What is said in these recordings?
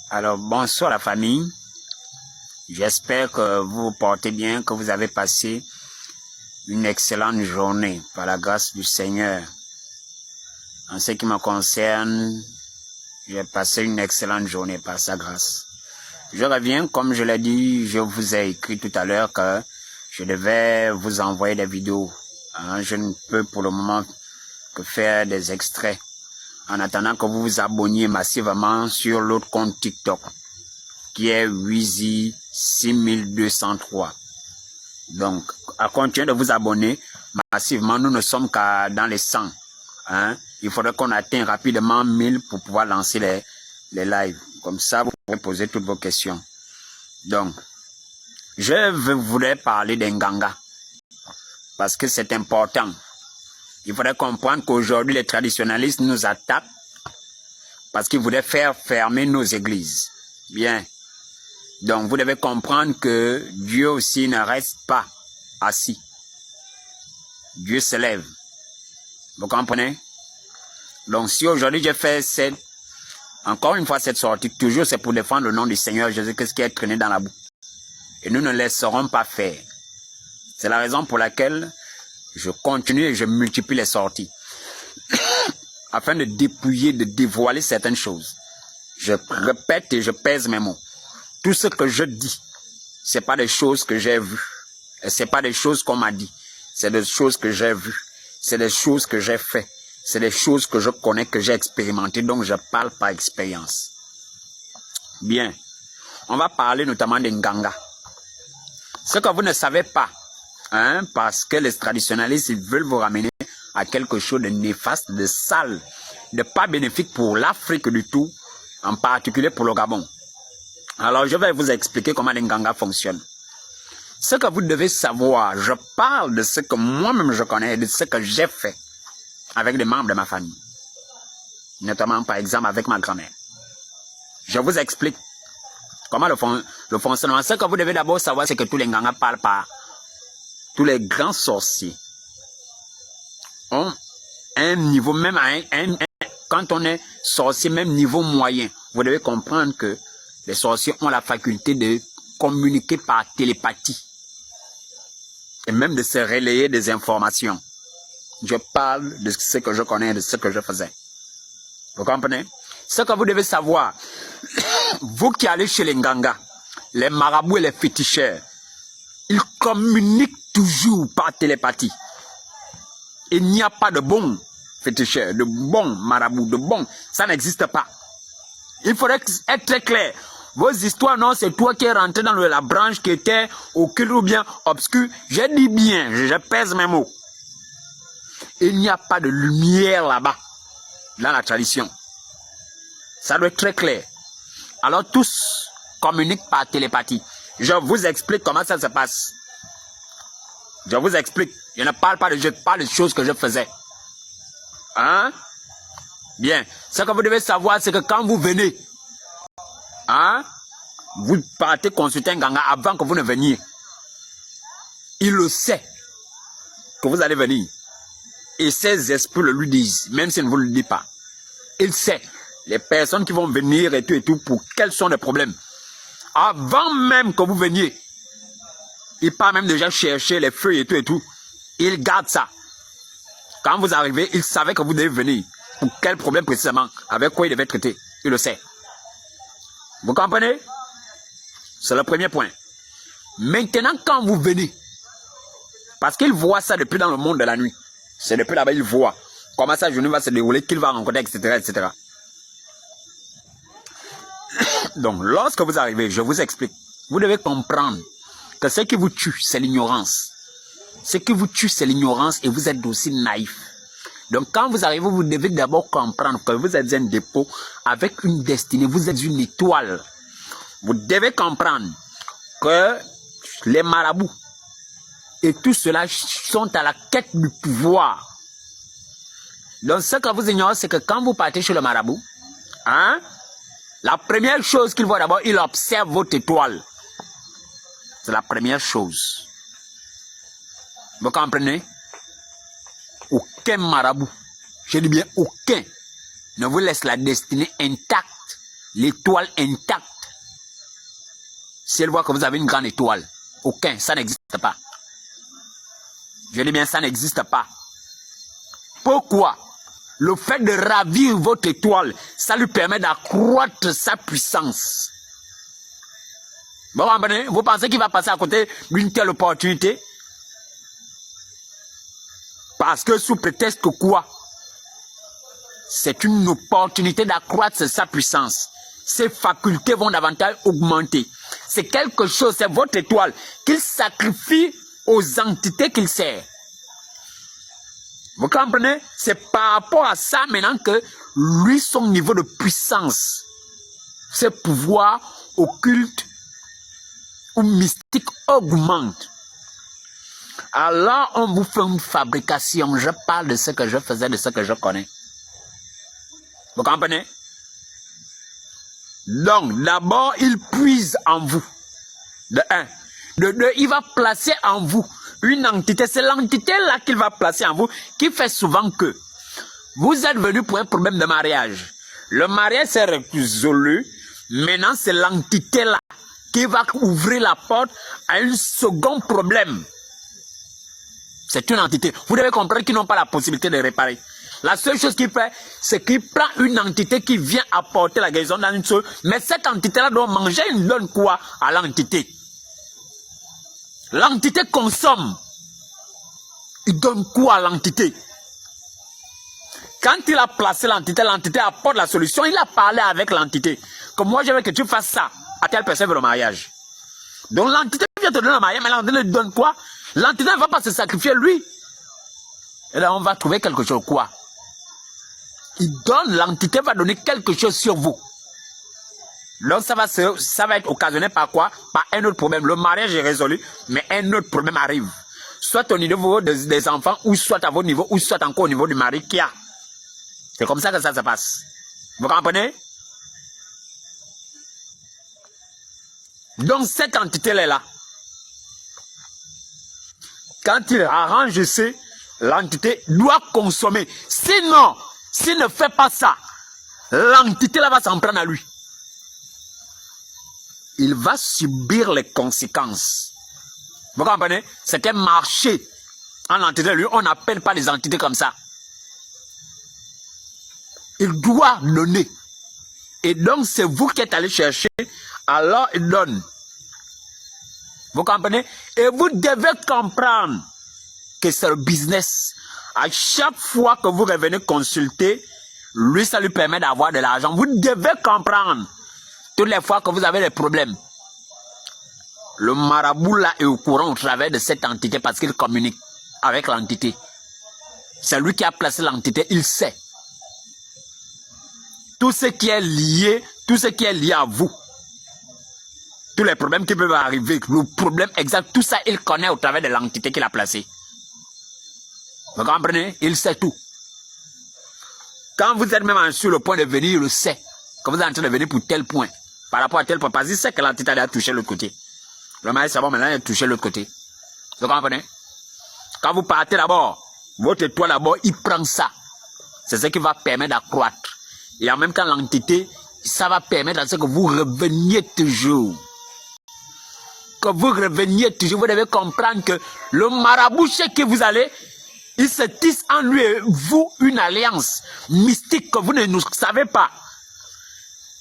Alors, bonsoir la famille. J'espère que vous vous portez bien, que vous avez passé une excellente journée par la grâce du Seigneur. En ce qui me concerne, j'ai passé une excellente journée par sa grâce. Je reviens, comme je l'ai dit, je vous ai écrit tout à l'heure que je devais vous envoyer des vidéos. Je ne peux pour le moment que faire des extraits. En attendant que vous vous abonniez massivement sur l'autre compte TikTok, qui est Wizy 6203. Donc, à continuer de vous abonner massivement, nous ne sommes qu'à dans les 100. Il faudrait qu'on atteigne rapidement 1000 pour pouvoir lancer les lives. Comme ça, vous pourrez poser toutes vos questions. Donc, je voulais parler d'Inganga, parce que c'est important. Il faudrait comprendre qu'aujourd'hui, les traditionalistes nous attaquent parce qu'ils voulaient faire fermer nos églises. Bien. Donc, vous devez comprendre que Dieu aussi ne reste pas assis. Dieu se lève. Vous comprenez? Donc, si aujourd'hui je fais encore une fois cette sortie, toujours c'est pour défendre le nom du Seigneur Jésus, qu'est-ce qui est traîné dans la boue. Et nous ne laisserons pas faire. C'est la raison pour laquelle je continue et je multiplie les sorties. Afin de dépouiller, de dévoiler certaines choses. Je répète et je pèse mes mots. Tout ce que je dis, c'est pas des choses que j'ai vues. Et c'est pas des choses qu'on m'a dit. C'est des choses que j'ai vues. C'est des choses que j'ai fait. C'est des choses que je connais, que j'ai expérimentées. Donc je parle par expérience. Bien. On va parler notamment d'Inganga. Ce que vous ne savez pas, parce que les traditionalistes, ils veulent vous ramener à quelque chose de néfaste, de sale, de pas bénéfique pour l'Afrique du tout, en particulier pour le Gabon. Alors, je vais vous expliquer comment l'Inganga fonctionne. Ce que vous devez savoir, je parle de ce que moi-même je connais, de ce que j'ai fait avec des membres de ma famille. Notamment, par exemple, avec ma grand-mère. Je vous explique comment le fonctionnement. Ce que vous devez d'abord savoir, c'est que tous les Nganga parlent par tous les grands sorciers ont un niveau, même quand on est sorcier, même niveau moyen, vous devez comprendre que les sorciers ont la faculté de communiquer par télépathie et même de se relayer des informations. Je parle de ce que je connais, de ce que je faisais. Vous comprenez? Ce que vous devez savoir, vous qui allez chez les Nganga, les marabouts et les féticheurs, ils communiquent toujours par télépathie. Il n'y a pas de bon féticheur, de bon marabout, de bon. Ça n'existe pas. Il faudrait être très clair. Vos histoires, non, c'est toi qui es rentré dans la branche qui était occulte ou bien obscure. J'ai dit bien, je pèse mes mots. Il n'y a pas de lumière là-bas, dans la tradition. Ça doit être très clair. Alors tous communiquent par télépathie. Je vous explique comment ça se passe. Je vous explique. Je ne parle pas je parle de choses que je faisais. Bien. Ce que vous devez savoir, c'est que quand vous venez, vous partez consulter un Nganga avant que vous ne veniez. Il le sait que vous allez venir. Et ses esprits le lui disent, même s'il ne vous le dit pas. Il sait les personnes qui vont venir et tout, pour quels sont les problèmes. Avant même que vous veniez, il part même déjà chercher les feuilles et tout. Il garde ça. Quand vous arrivez, il savait que vous devez venir. Pour quel problème précisément, avec quoi il devait traiter. Il le sait. Vous comprenez? C'est le premier point. Maintenant, quand vous venez, parce qu'il voit ça depuis dans le monde de la nuit. C'est depuis là-bas qu'il voit comment sa journée va se dérouler, qu'il va rencontrer, etc. Donc, lorsque vous arrivez, je vous explique. Vous devez comprendre que ce qui vous tue, c'est l'ignorance. Ce qui vous tue, c'est l'ignorance et vous êtes aussi naïf. Donc, quand vous arrivez, vous devez d'abord comprendre que vous êtes un dépôt avec une destinée. Vous êtes une étoile. Vous devez comprendre que les marabouts et tout cela sont à la quête du pouvoir. Donc, ce que vous ignorez, c'est que quand vous partez chez le marabout, la première chose qu'il voit d'abord, il observe votre étoile. C'est la première chose. Vous comprenez? Aucun marabout, je dis bien aucun, ne vous laisse la destinée intacte l'étoile intacte. Si elle voit que vous avez une grande étoile, aucun, ça n'existe pas. Je dis bien, ça n'existe pas. Pourquoi? Le fait de ravir votre étoile, ça lui permet d'accroître sa puissance. Vous pensez qu'il va passer à côté d'une telle opportunité? Parce que sous prétexte que quoi? C'est une opportunité d'accroître sa puissance. Ses facultés vont davantage augmenter. C'est quelque chose, c'est votre étoile qu'il sacrifie aux entités qu'il sert. Vous comprenez? C'est par rapport à ça maintenant que lui, son niveau de puissance, ses pouvoirs occultes ou mystiques augmentent. Alors, on vous fait une fabrication. Je parle de ce que je faisais, de ce que je connais. Vous comprenez? Donc, d'abord, il puise en vous. De un. De deux, il va placer en vous une entité. C'est l'entité-là qu'il va placer en vous qui fait souvent que vous êtes venu pour un problème de mariage. Le mariage s'est résolu. Maintenant, c'est l'entité-là qui va ouvrir la porte à un second problème. C'est une entité. Vous devez comprendre qu'ils n'ont pas la possibilité de réparer. La seule chose qu'il fait, c'est qu'il prend une entité qui vient apporter la guérison dans une chose, mais cette entité-là doit manger, il donne quoi à l'entité? L'entité consomme. Il donne quoi à l'entité? Quand il a placé l'entité, l'entité apporte la solution, il a parlé avec l'entité. Comme moi, je veux que tu fasses ça à telle personne pour le mariage. Donc l'entité vient te donner le mariage, mais l'entité lui donne quoi? L'entité ne va pas se sacrifier lui. Et là, on va trouver quelque chose. Quoi? Il donne, l'entité va donner quelque chose sur vous. Donc ça va être occasionné par quoi? Par un autre problème. Le mariage est résolu, mais un autre problème arrive. Soit au niveau des enfants, ou soit à votre niveau, ou soit encore au niveau du mari qui a. C'est comme ça que ça se passe. Vous comprenez? Donc cette entité-là est là. Quand il arrange ici, l'entité doit consommer. Sinon, s'il ne fait pas ça, l'entité-là va s'en prendre à lui. Il va subir les conséquences. Vous comprenez? C'est un marché en entité. Lui, on n'appelle pas les entités comme ça. Il doit donner. Et donc, c'est vous qui êtes allé chercher. Alors, il donne. Vous comprenez? Et vous devez comprendre que c'est le business. À chaque fois que vous revenez consulter, lui, ça lui permet d'avoir de l'argent. Vous devez comprendre. Toutes les fois que vous avez des problèmes, le marabout là est au courant au travers de cette entité parce qu'il communique avec l'entité. C'est lui qui a placé l'entité, il sait. Tout ce qui est lié à vous. Tous les problèmes qui peuvent arriver, le problème exact, tout ça, il connaît au travers de l'entité qu'il a placée. Vous comprenez? Il sait tout. Quand vous êtes même sur le point de venir, il le sait. Quand vous êtes en train de venir pour tel point, par rapport à tel point, parce qu'il sait que l'entité a touché l'autre côté. Le mari, c'est bon, maintenant, il a touché l'autre côté. Vous comprenez? Quand vous partez d'abord, votre étoile d'abord, il prend ça. C'est ce qui va permettre d'accroître. Et en même temps, l'entité, ça va permettre à ce que vous reveniez toujours. Que vous reveniez toujours. Vous devez comprendre que le marabout chez qui vous allez, il se tisse en lui et vous une alliance mystique que vous ne savez pas.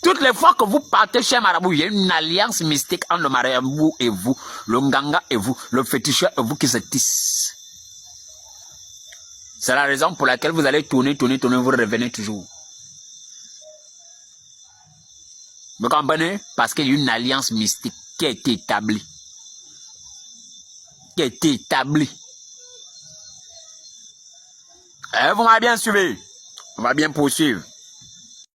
Toutes les fois que vous partez chez marabout, il y a une alliance mystique entre le marabout et vous, le nganga et vous, le féticheur et vous qui se tisse. C'est la raison pour laquelle vous allez tourner, vous revenez toujours. Vous comprenez? Parce qu'il y a une alliance mystique qui a été établie. Vous m'avez bien suivi. On va bien poursuivre.